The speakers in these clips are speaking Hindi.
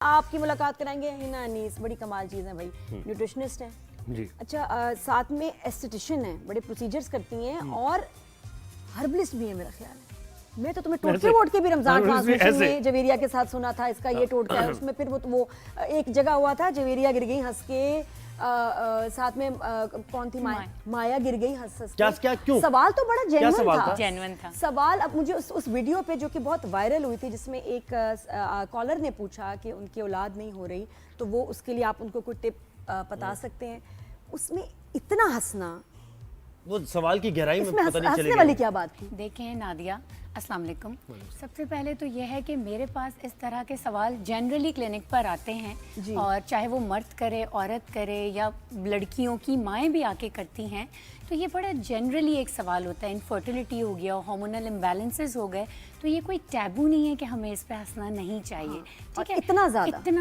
आपकी मुलाकात कराएंगे हिना अनीस, बड़ी कमाल चीज़ है भाई, न्यूट्रिशनिस्ट है जी। अच्छा, साथ में एस्थेटिशियन है, बड़े प्रोसीजर्स करती हैं और हर्बलिस्ट भी है मेरा ख्याल है। मैं तो तुम्हें टोटके वोट के भी रमजान ट्रांसमिशन में जवेरिया के साथ सुना था, इसका ये टोटका है, उसमें फिर वो एक जगह हुआ था जवेरिया गिर गई हंस के, साथ में कौन थी, माया गिर गई हंस हंस के। क्या क्यों? सवाल तो बड़ा जेन्युइन था। सवाल अब मुझे उस वीडियो पे जो कि बहुत वायरल हुई थी, जिसमें एक कॉलर ने पूछा कि उनकी औलाद नहीं हो रही, तो वो उसके लिए आप उनको कोई टिप बता सकते हैं। उसमें इतना हंसना, वो सवाल की गहराई में पता नहीं चली हंसने वाली क्या बात थी। देखें नादिया, अस्सलाम वालेकुम। सबसे पहले तो यह है कि मेरे पास इस तरह के सवाल जनरली क्लिनिक पर आते हैं, और चाहे वो मर्द करे, औरत करे, या लड़कियों की माएँ भी आके करती हैं, तो ये बड़ा जनरली एक सवाल होता है। इनफर्टिलिटी हो गया, हार्मोनल इम्बैलेंसेस हो गए, तो ये कोई टैबू नहीं है कि हमें इस पे हंसना नहीं चाहिए। ठीक है, इतना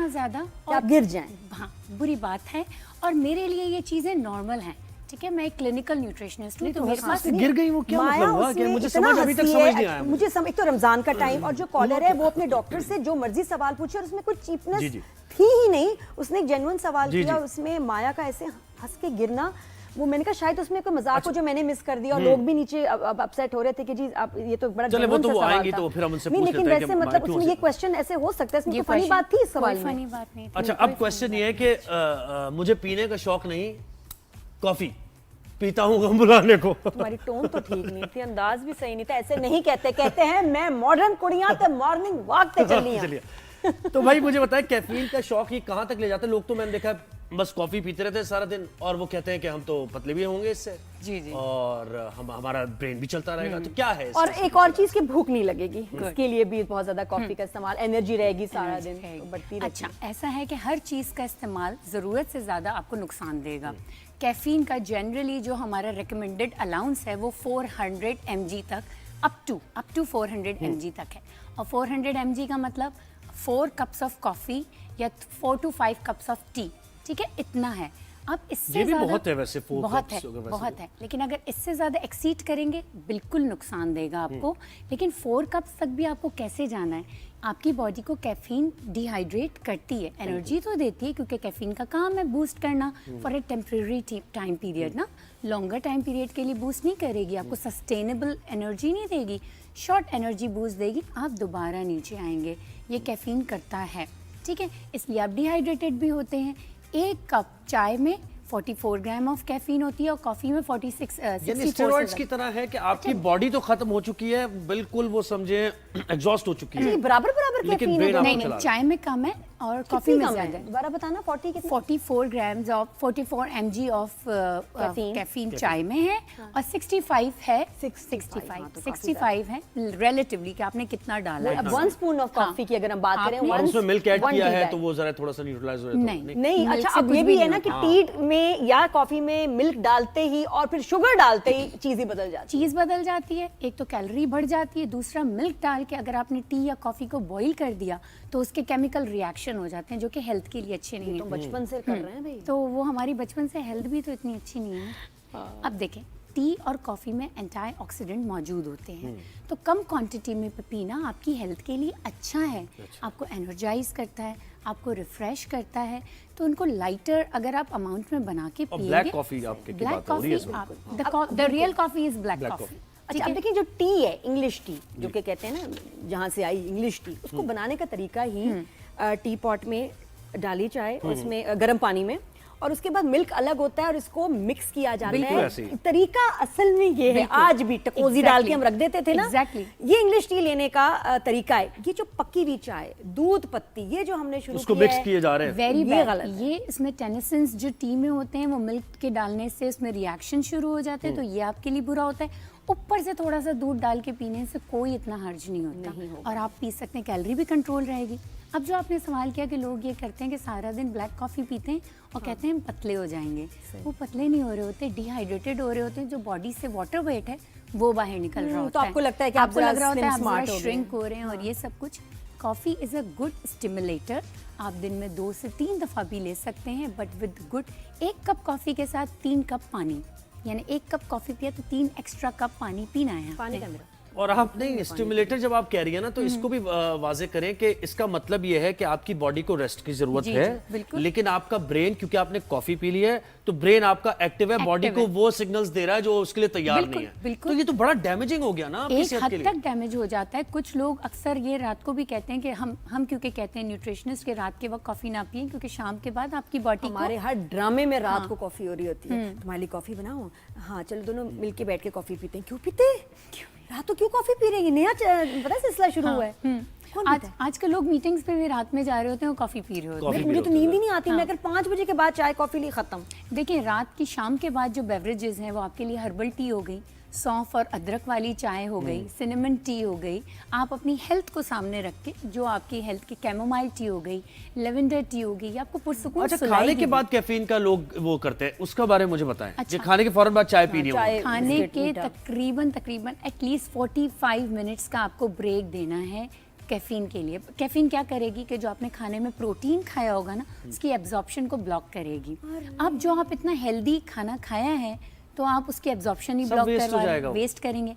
ज़्यादा और आप गिर जाएं, हाँ, बुरी बात है। और मेरे लिए ये चीज़ें नॉर्मल हैं। ठीक है, मैं एक क्लिनिकल न्यूट्रिशनिस्ट हूँ, तो मेरे पास गिर गई वो क्या मतलब हुआ? कि मुझे समझ अभी तक समझ नहीं आया। मुझे एक तो रमजान का टाइम, और जो कॉलर है वो अपने डॉक्टर से जो मर्जी सवाल पूछे, और उसमें कोई चीपनेस थी ही नहीं, उसने एक जेन्युइन सवाल किया, उसमें माया का ऐसे हंस के गिरना, वो मैंने कहा शायद उसमें कोई मजाक हो जो मैंने मिस कर दिया, और लोग भी नीचे अब अपसेट हो रहे थे कि जी आप ये तो बड़ा जेन्युइन सा सवाल था। तो फिर हम उनसे पूछ लेकिन वैसे मतलब उसमें ये क्वेश्चन ऐसे हो सकता है, इसमें फनी बात थी इस सवाल में। फनी बात नहीं थी। अच्छा, अब क्वेश्चन ये है कि मुझे पीने का शौक नहीं, कॉफी पीता हूँ गम बुलाने को। तुम्हारी टोन तो ठीक नहीं थी, अंदाज भी सही नहीं था, ऐसे नहीं कहते, कहते हैं मैं मॉडर्न कुड़ियां ते मॉर्निंग वॉक पे चली हैं। तो भाई मुझे बताएं, कैफीन का शौक ही कहाँ तक ले जाते हैं लोग? तो मैंने देखा बस कॉफी पीते रहते हैं सारा दिन, और वो कहते हैं कि हम तो पतले भी होंगे इससे, जी, और हमारा ब्रेन भी चलता रहेगा। तो क्या है? और एक और चीज की भूख नहीं लगेगी, इसके लिए भी बहुत ज्यादा कॉफी का इस्तेमाल, एनर्जी रहेगी सारा दिन, तो बढ़ती रहती है। अच्छा, ऐसा है कि हर चीज का इस्तेमाल जरूरत से ज्यादा आपको नुकसान देगा। कैफीन का जनरली जो हमारा रिकमेंडेड अलाउंस है वो 400 mg तक, अप टू 400 mg तक है। और 400 mg का मतलब 4 कप्स ऑफ कॉफी या 4 to 5 कप्स ऑफ टी। ठीक है, इतना है। अब इससे ज़्यादा बहुत है वैसे, बहुत है, लेकिन अगर इससे ज़्यादा एक्सीड करेंगे बिल्कुल नुकसान देगा आपको। लेकिन 4 कप्स तक भी आपको कैसे जाना है? आपकी बॉडी को कैफीन डिहाइड्रेट करती है, एनर्जी तो देती है, क्योंकि कैफीन का काम है बूस्ट करना for a temporary time period ना, लॉन्गर टाइम पीरियड के लिए बूस्ट नहीं करेगी, आपको सस्टेनेबल एनर्जी नहीं देगी, शॉर्ट एनर्जी बूस्ट देगी, आप दोबारा नीचे आएंगे। ये कैफीन करता है, ठीक है, इसलिए आप डिहाइड्रेटेड भी होते हैं। 1 कप चाय में 44 ग्राम ऑफ कैफीन होती है, और कॉफी में 46 यानी स्टेरॉइड्स की तरह है कि आपकी बॉडी तो खत्म हो चुकी है, बिल्कुल वो समझे एग्जॉस्ट हो चुकी है, बराबर लेकिन नहीं, चाय में कम है और कॉफी में ज्यादा है। दोबारा बताना, 40 कितने? 44 grams of 44 mg of caffeine चाय में है, और 65 है 65 है रिलेटिवली कि आपने कितना डाला है। अब 1 स्पून ऑफ कॉफी की अगर हम बात करें, और उसमें मिल्क ऐड किया है तो वो जरा थोड़ा सा न्यूट्रलाइज हो जाता है। नहीं, अच्छा, अब ये भी है ना कि टी में या कॉफी में मिल्क डालते ही और फिर शुगर डालते ही चीज ही बदल जाती है। चीज बदल जाती है, एक तो कैलोरी बढ़ जाती है, दूसरा मिल्क डाल के अगर आपने टी या कॉफी को बॉईल कर दिया तो उसके केमिकल रिएक्शन हो जाते हैं जो कि हेल्थ के लिए अच्छे नहीं है। तो बचपन से कर रहे हैं भाई, तो वो हमारी बचपन से हेल्थ भी तो इतनी अच्छी नहीं है। अब देखें, टी और कॉफ़ी में एंटीऑक्सीडेंट मौजूद होते हैं, तो कम क्वांटिटी में पीना आपकी हेल्थ के लिए अच्छा है। आपको एनर्जाइज करता है, आपको रिफ्रेश करता है, तो उनको लाइटर अगर आप अमाउंट में बना के पिएंगे। ब्लैक कॉफी आपके की बात हो रही है, the real coffee is black coffee. अच्छा, अब देखिए जो टी है, इंग्लिश टी जो कि कहते हैं ना, जहाँ से आई इंग्लिश टी, उसको बनाने का तरीका ही टी पॉट में डाली चाय, उसमें गर्म पानी में, और उसके बाद मिल्क अलग होता है और इसको मिक्स किया जाता है। तरीका असल में ये है, आज भी टकोजी डाल के हम रख देते थे ना, ये इंग्लिश टी लेने का तरीका है। ये जो पक्की हुई चाय, दूध पत्ती, ये जो हमने शुरू उसको मिक्स किए जा रहे हैं, वेरी बैड। ये इसमें टेनिसन्स जो टी में होते हैं, वो मिल्क के डालने से उसमें रिएक्शन शुरू हो जाते हैं, तो ये आपके लिए बुरा होता है। ऊपर से थोड़ा सा दूध डाल के पीने से कोई इतना हर्ज नहीं होता, और आप पी सकते हैं, कैलोरी भी कंट्रोल रहेगी। अब जो आपने सवाल किया कि लोग ये करते हैं कि सारा दिन ब्लैक कॉफ़ी पीते हैं और कहते हैं हम पतले हो जाएंगे, वो पतले नहीं हो रहे होते, डिहाइड्रेटेड हो रहे होते हैं। जो बॉडी से वाटर वेट है वो बाहर निकल रहा होता है, तो आपको लगता है कि आपको लग रहा होता है आप श्रिंक हो रहे हैं, और ये सब कुछ। Coffee is a good stimulator, आप दिन में 2 से 3 दफ़ा भी ले सकते हैं, but with good. 1 cup coffee के साथ 3 कप पानी, यानी 1 कप कॉफ़ी पिया तो 3 एक्स्ट्रा कप पानी पीना है। पानी का मेरा और आप नहीं स्टिमुलेटर जब आप कह रही है ना तो इसको भी वाजे करें कि इसका मतलब ये है कि आपकी बॉडी को रेस्ट की जरूरत जी, है, जी, बिल्कुल। लेकिन आपका ब्रेन, क्योंकि आपने कॉफी पी ली है तो ब्रेन आपका एक्टिव है, बॉडी को वो सिग्नल्स दे रहा है जो उसके लिए तैयार बिल्कुल, नहीं है। बिल्कुल। तो ये तो बड़ा डैमेजिंग हो गया ना आपकी एक सेहत हद के लिए। तक डैमेज हो जाता है। कुछ लोग अक्सर ये रात को भी कहते हैं कि हम क्योंकि कहते हैं न्यूट्रिशनिस्ट के रात के वक्त कॉफी ना पिए क्योंकि शाम के बाद आपकी बॉडी हमारे हर ड्रामे में रात को कॉफी हो रही होती है, तुम्हारे लिए कॉफी बनाओ, हाँ चलो दोनों मिलके बैठ के कॉफी पीते हैं। क्यों पीते हैं? रात को क्यों कॉफी पी रही है? नया पता है सिलसिला शुरू हुआ है। कौन आज पीता है? आजकल लोग मीटिंग्स पे भी रात में जा रहे होते हैं और कॉफी पी रहे होते हैं। कॉफी मुझे तो नींद ही नहीं आती, हाँ। मैं अगर 5 बजे के बाद चाय कॉफी ली खत्म। देखिए रात की शाम के बाद जो बेवरेजेस हैं वो आपके लिए हर्बल टी हो गई, सौंफ और अदरक वाली चाय हो गई, सिनेमन टी हो गई। आप अपनी हेल्थ को सामने रख के जो आपकी हेल्थ की कैमोमाइल टी हो गई, लेवेंडर टी हो गई, आपको पुरसुकून अच्छा, सुलाएगी खाने के भी। बाद कैफीन का लोग वो करते हैं, उसका बारे में मुझे बताएं। अच्छा। ये खाने के फौरन बाद चाय पीनी चाय- होगी। खाने बिस्किट, के मीठा। तकरीबन एटलीस्ट 45 मिनट्स का आपको ब्रेक देना है कैफीन के लिए। कैफीन क्या करेगी कि जो आपने खाने में प्रोटीन खाया होगा ना उसकी एब्जॉर्प्शन को ब्लॉक करेगी। अब जो आप इतना हेल्दी खाना खाया है तो आप उसकी एब्जॉर्प्शन ही सब ब्लॉक waste हो करवा जाएगा वो। वेस्ट करेंगे।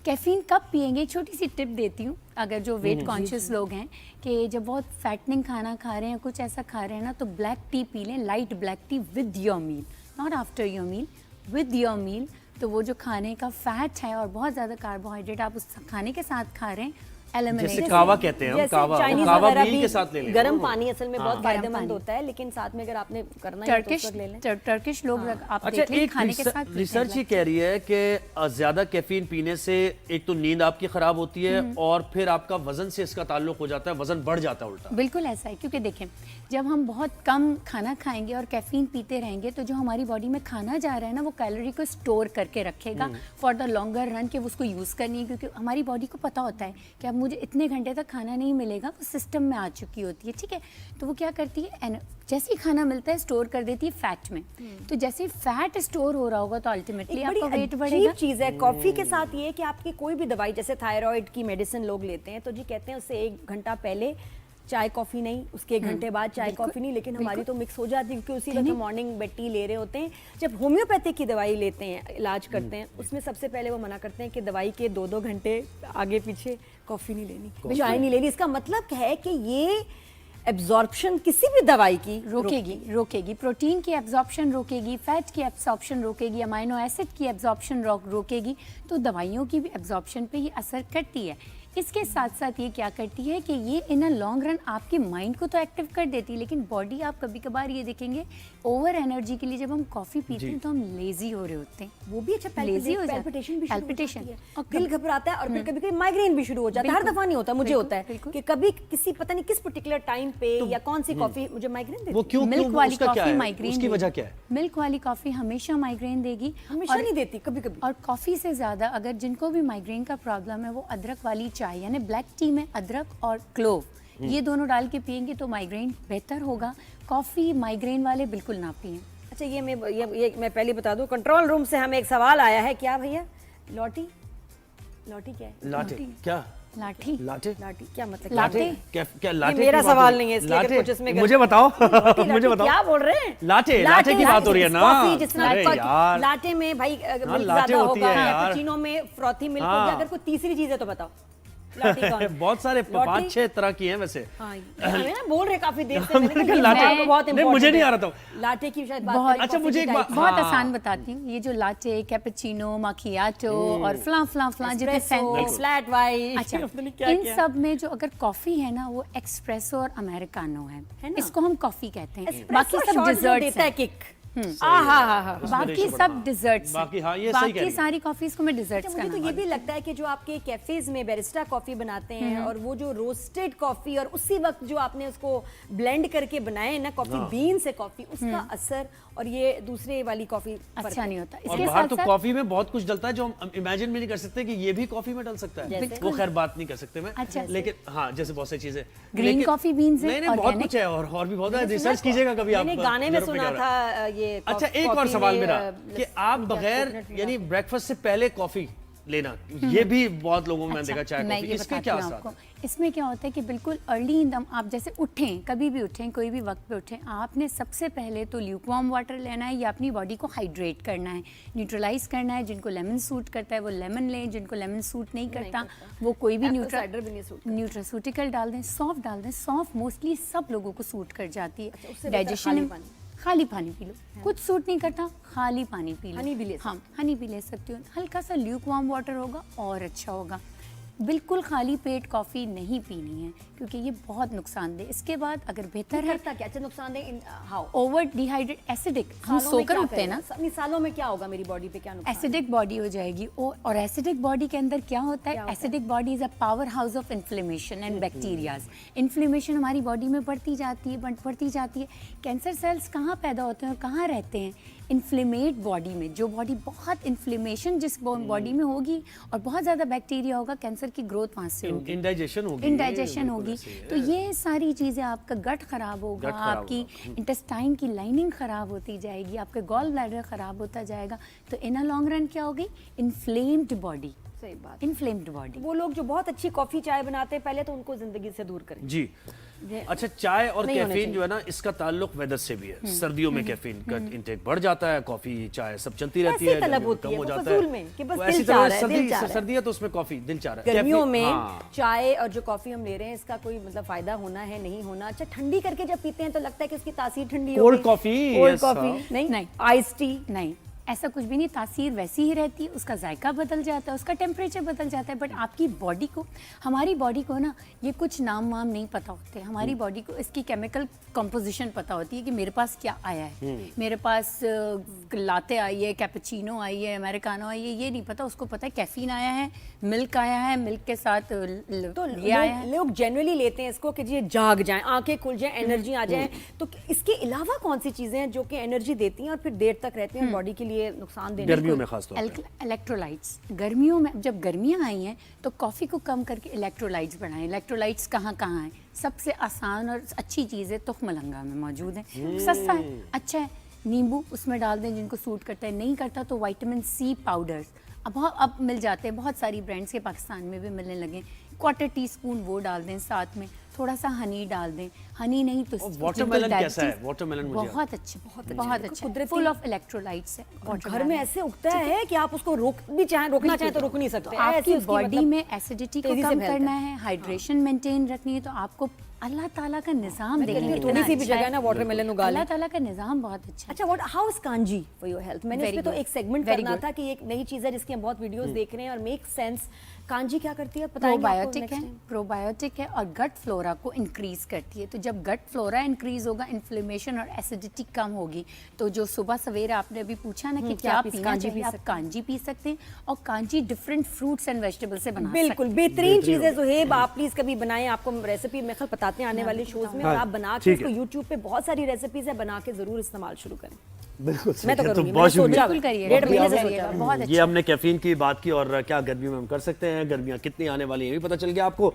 कैफीन कब पिएंगे? एक छोटी सी टिप देती हूँ, अगर जो वेट कॉन्शियस लोग हैं कि जब बहुत फैटनिंग खाना खा रहे हैं, कुछ ऐसा खा रहे हैं ना, तो ब्लैक टी पी लें, light black tea with your meal, not after your meal, with your meal. तो वो जो खाने का फैट है और बहुत ज़्यादा कार्बोहाइड्रेट आप उस खाने के साथ खा रहे हैं, eliminate जैसे करें। कावा कहते हैं हम, जैसे कावा चाइनीज कावा वगैरह मील भी के साथ ले लें। गर्म पानी असल में बहुत गर्म फायदेमंद पानी। होता है, लेकिन साथ में अगर आपने करना है तो टर्किश उसको ले लें। टर्किश लोग आप अच्छा, देख लें एक खाने के साथ रिसर्च ये कह रही है कि ज्यादा कैफीन पीने से एक तो नींद आपकी खराब होती है और फिर आपका वजन से इसका ताल्लुक हो जाता है, वजन बढ़ जाता है उल्टा। बिल्कुल ऐसा है, क्योंकि देखें जब हम बहुत कम खाना खाएंगे और कैफीन पीते रहेंगे तो जो हमारी बॉडी में खाना जा रहा है ना वो कैलोरी को स्टोर करके रखेगा फॉर द लॉन्गर रन, कि वो उसको यूज़ करनी है। क्योंकि हमारी बॉडी को पता होता है कि अब मुझे इतने घंटे तक खाना नहीं मिलेगा, वो सिस्टम में आ चुकी होती है, ठीक है। तो वो क्या करती है, जैसे ही खाना मिलता है स्टोर कर देती है फैट में। तो जैसे फैट स्टोर हो रहा होगा तो अल्टीमेटली एक बड़ी आपका वेट अजीब बढ़ेगा। चीज है कॉफी के साथ ये कि आपकी कोई भी दवाई, जैसे थायराइड की मेडिसिन लोग लेते हैं तो जी कहते हैं उससे 1 घंटा पहले चाय कॉफी नहीं, उसके 1 घंटे बाद चाय कॉफी नहीं, लेकिन हमारी तो मिक्स हो जाती है क्योंकि उसी वक्त मॉर्निंग बेड टी ले रहे होते हैं। जब होम्योपैथिक की दवाई लेते हैं, इलाज करते हैं, उसमें सबसे पहले वो मना करते हैं कि दवाई के 2-2 घंटे आगे पीछे कॉफी नहीं लेनी, चाय नहीं लेनी। इसका मतलब है कि ये एब्जॉर्प्शन किसी भी दवाई की रोकेगी प्रोटीन की एब्जॉर्प्शन रोकेगी, फैट की एब्जॉर्प्शन रोकेगी, अमाइनो एसिड की एब्जॉर्प्शन रोकेगी। तो दवाइयों की भी एब्जॉर्प्शन पे ये असर करती है। इसके साथ साथ ये क्या करती है कि ये इन अ लॉन्ग रन आपके माइंड को तो एक्टिव कर देती है, लेकिन बॉडी आप कभी कभार ये देखेंगे ओवर एनर्जी के लिए जब हम कॉफी पीते हैं तो हम लेजी हो रहे होते हैं। वो भी अच्छा लेजी हो पैल्पिटेशन भी शुरू हो पैल्पिटेशन जाती है, दिल घबराता है और फिर कभी-कभी माइग्रेन भी शुरू हो जाता है। हर दफा नहीं होता, मुझे होता है बिल्कुल। कि कभी किसी पता नहीं किस पर्टिकुलर टाइम पे या कौन सी कॉफी मुझे माइग्रेन देती वो है। क्यों मिल्क क्यों वाली उसका क्या कॉफी है, माइग्रेन उसकी वजह क्या है? मिल्क वाली कॉफी हमेशा माइग्रेन देगी, हमेशा और नहीं देती, कभी-कभी। और कॉफ़ी से ज़्यादा अगर जिनको भी माइग्रेन का प्रॉब्लम है वो अदरक वाली चाय यानी ब्लैक टी में अदरक और क्लोव ये दोनों डाल के पियेंगे तो माइग्रेन बेहतर होगा। कॉफ़ी माइग्रेन वाले बिल्कुल ना पिएं। अच्छा, ये मैं पहले बता दूं, कंट्रोल रूम से हमें एक सवाल आया है। क्या भैया? लॉटी क्या है? लाटे क्या? लाठी लाटे लाटी क्या मतलब? लाटे? क्या लाटे ये मेरा की बात सवाल हो रही नहीं है, इसलिए अगर लाटे? कुछ इसमें मुझे बताओ लाटी, मुझे बताओ क्या बोल रहे हैं? लाटे की बात हो रही है ना। कॉफी जिस तरह अरे यार। लाटे में भाई मिल्क लाटे ज्यादा होती होगा, है यार। कैपुचिनो में फ्रॉथी मिल्क हाँ। होगी। अगर कोई तीसरी चीज है तो बताओ। लाटी कौन? बहुत सारे लॉटी? 5-6 तरह की हैं वैसे। हाँ, हमें ना बोल रहे काफी देर से, मैंने मैंने कहा कहा लाटे। ये बहुत नहीं, important मुझे नहीं है। आ रहा था। लाटे की शायद बात बहुत- करें, अच्छा, कॉफी मुझे की एक टाइप। बात- बहुत हाँ। आसान बताती हूँ। ये जो लाटे, कैपुचिनो, माकियाटो और फ्ला जितने एस्प्रेसो, फ्लैट वाइट, अच्छा, पता नहीं क्या इन क्या। सब में जो अगर कॉफी है ना वो एक्सप्रेसो और अमेरिकानो है ना? इसको हम कॉफी कहते हैं। एस्प्रेसो बाकी सब शॉट जो डिजर्ट्स देता है हैं। किक। आहा। बाकी सब डिजर्ट्स बाकी हाँ, ये सही कह रही बाकी हैं। सारी कॉफीज को मैं डिजर्ट्स मुझे का तो नाम ये भी लगता है कि जो आपके कैफेज में बैरिस्टा कॉफी बनाते हैं और वो जो रोस्टेड कॉफी और उसी वक्त जो आपने उसको ब्लेंड करके बनाए ना कॉफी बीन से कॉफी, उसका असर और ये दूसरे वाली कॉफी अच्छा नहीं होता। और इसके बाहर साथ तो साथ कॉफी में बहुत कुछ डलता है जो हम इमेजिन भी नहीं कर सकते कि ये भी कॉफी में डल सकता है। जैसे? वो खैर बात नहीं कर सकते मैं। अच्छा। लेकिन हाँ, जैसे बहुत सी चीजें Green लेकिन- coffee beans है, नहीं बहुत organic। कुछ है और भी बहुत है। रिसर्च कीजिएगा कभी आप। मैंने गाने में यूरोप सुना क्या हो रहा है। था ये अच्छा, एक और कॉफी सवाल में, मेरा कि आप क्या बगैर coconut यानी ब्रेकफास्ट से पहले कॉफी लेना, ये भी बहुत लोगों में मैंने देखा चाय मैं कॉफी, ये इसके बताती क्या हूँ असर? आपको। इसमें क्या होता है कि बिल्कुल अर्ली इन द आप जैसे उठें, कभी भी उठें, कोई भी वक्त पे उठें, आपने सबसे पहले तो ल्यूकवार्म वाटर लेना है या अपनी बॉडी को हाइड्रेट करना है, न्यूट्रलाइज करना है। जिनको लेमन सूट करता है वो लेमन लें, जिनको लेमन सूट नहीं करता वो कोई भी Apple cider भी नहीं सूट करता। न्यूट्रास्यूटिकल डाल दें, सौंफ डाल दें। सौंफ मोस्टली सब लोगों को सूट कर जाती उससे है। बेहतर डाइजेशन खाली में पानी। खाली पानी पी लो, कुछ सूट नहीं करता, खाली पानी पी लो। हनी भी ले सकते हाँ, हनी भी ले सकती हो। हल्का सा ल्यूकवार्म वाटर होगा और अच्छा होगा। बिल्कुल खाली पेट कॉफ़ी नहीं पीनी है क्योंकि ये बहुत नुकसानदेह। इसके बाद अगर बेहतर है करता क्या? अच्छा नुकसानदेह हाउ? ओवर डिहाइड्रेट एसिडिक, हम सालों में सोकर क्या उठते हैं ना, करेगा? नहीं, सालों में क्या होगा मेरी बॉडी पे, क्या नुकसान? एसिडिक बॉडी हो जाएगी। और एसिडिक बॉडी के अंदर क्या होता है? Acidic body is a power house of inflammation and bacterias. Inflammation हमारी बॉडी में बढ़ती जाती है, बढ़ती जाती है। कैंसर सेल्स कहाँ पैदा होते हैं और कहाँ रहते हैं? इन्फ्लेमेट बॉडी में। जो बॉडी बहुत इन्फ्लेमेशन जिस बॉडी में होगी और बहुत ज़्यादा बैक्टीरिया होगा, कैंसर की ग्रोथ वहाँ से होगी, इंडाइजेशन होगी, इंडाइजेशन होगी। तो ये सारी चीज़ें, आपका गट खराब होगा, आपकी इंटेस्टाइन की लाइनिंग खराब होती जाएगी, आपका गॉल ब्लैडर खराब होता जाएगा। तो इन अ लॉन्ग रन क्या होगी? Inflamed body. सही बात। Inflamed body. वो लोग जो बहुत अच्छी कॉफी चाय बनाते हैं पहले तो उनको जिंदगी से दूर करें। जी। अच्छा, चाय और नहीं होना कैफीन जो है ना, इसका ताल्लुक वेदर से भी है। सर्दियों में कैफीन का इंटेक बढ़ जाता है, कॉफी चाय सब चलती रहती है, ऐसी तलब गर्मियों में होती कम है, हो वो जाता फजूल है। में कि बस वो दिल ऐसी चाह तरह रहा है, दिल चाह रहा है। सर्दी है तो उसमें कॉफी दिल चाह रहा है। गर्मियों में हाँ। चाय और जो कॉफी हम ले रहे हैं इसका कोई मतलब फायदा होना है, नहीं होना। अच्छा, ठंडी करके जब पीते हैं तो लगता है कि उसकी तासीर ठंडी हो Cold गई। coffee, कोल्ड yes, कॉफी हाँ। नहीं, नहीं। आइस टी नहीं, ऐसा कुछ भी नहीं। तासीर वैसी ही रहती है, उसका जायका बदल जाता है, उसका टेम्परेचर बदल जाता है। बट आपकी बॉडी को, हमारी बॉडी को ना, ये कुछ नाम वाम नहीं पता होते। हमारी बॉडी को इसकी केमिकल कंपोजिशन पता होती है कि मेरे पास क्या आया है। मेरे पास लाते आई है, कैपेचिनो आई है, अमेरिकानो आई है, ये नहीं पता। उसको पता है कैफीन आया है, मिल्क आया है, मिल्क के साथ तो ये आया है। लोग जनरली लेते हैं इसको कि जी जाग जाएं, आंखें खुल जाएं, एनर्जी आ जाए। तो इसके अलावा कौन सी चीजें हैं जो कि एनर्जी देती हैं और फिर देर तक रहती हैं और बॉडी के लिए नुकसान देने? गर्मियों में खास तौर पे इलेक्ट्रोलाइट्स। गर्मियों में जब गर्मियाँ आई हैं तो कॉफ़ी को कम करके इलेक्ट्रोलाइट्स बढ़ाएं। इलेक्ट्रोलाइट्स कहाँ कहाँ हैं? सबसे आसान और अच्छी चीज़ है तुखमलंगा में मौजूद है, सस्ता है, अच्छा है। नींबू उसमें डाल दें, जिनको सूट करता है। नहीं करता तो विटामिन सी पाउडर्स अब मिल जाते हैं, बहुत सारी ब्रांड्स के पाकिस्तान में भी मिलने लगे। 1/4 टीस्पून वो डाल दें, साथ में थोड़ा सा हनी डाल दें। हनी नहीं तो वाटरमेलन कैसा है? वाटरमेलन मुझे बहुत अच्छा, बहुत अच्छा, फुल ऑफ इलेक्ट्रोलाइट्स है। घर में ऐसे उगता है कि आप उसको रोकना चाहें तो रोक नहीं सकते। तो आपकी ऐसी उसकी बॉडी मतलब में एसिडिटी को तेजी से कम फैलता करना है, हाइड्रेशन मेंटेन रखनी है, तो आपको अल्लाह ताला का निज़ाम देखेंगे थोड़ी कितना सी भी अच्छा जगह है। ना वाटरमेलन उगा लें। अल्लाह ताला का निज़ाम बहुत अच्छा है। अच्छा, what how is kanji for your health? मैंने इस Very पे तो good. एक सेगमेंट Very करना good. था कि एक नई चीज है जिसकी हम बहुत वीडियोस देख रहे हैं और मेक सेंस। कांजी क्या करती है बताएंगे आपको प्रोबायोटिक next है, time? प्रोबायोटिक है और गट फ्लोरा को इंक्रीज करती है। तो जब गट फ्लोरा इंक्रीज होगा, इन्फ्लेमेशन और एसिडिटी कम होगी। तो जो सुबह सवेरे आपने अभी पूछा ना कि क्या क्या आप पीना कांजी चाहिए, पी आप सकते हैं? कांजी पी सकते हैं। और kanji different fruits and vegetable से बना सकते बिल्कुल बेहतरीन चीज है सुहेब, आप प्लीज कभी बनाएं। आपको रेसिपी मैं बताते हैं आने वाले शोज में, और आप बना के ठीक इसको है। यूट्यूब पे बहुत सारी रेसिपीज है, बना के जरूर इस्तेमाल शुरू करें। बिल्कुल मैं तो करूंगी, बहुत मैंने सोचा शुक्रिया। हुआ है। बिल्कुल करिए, 1.5 महीने से बिल्कुल सोचा करिए, हुआ है। बहुत ये अच्छा। हमने कैफीन की बात की और क्या गर्मियों में हम कर सकते हैं, गर्मियां कितनी आने वाली हैं ये भी पता चल गया आपको।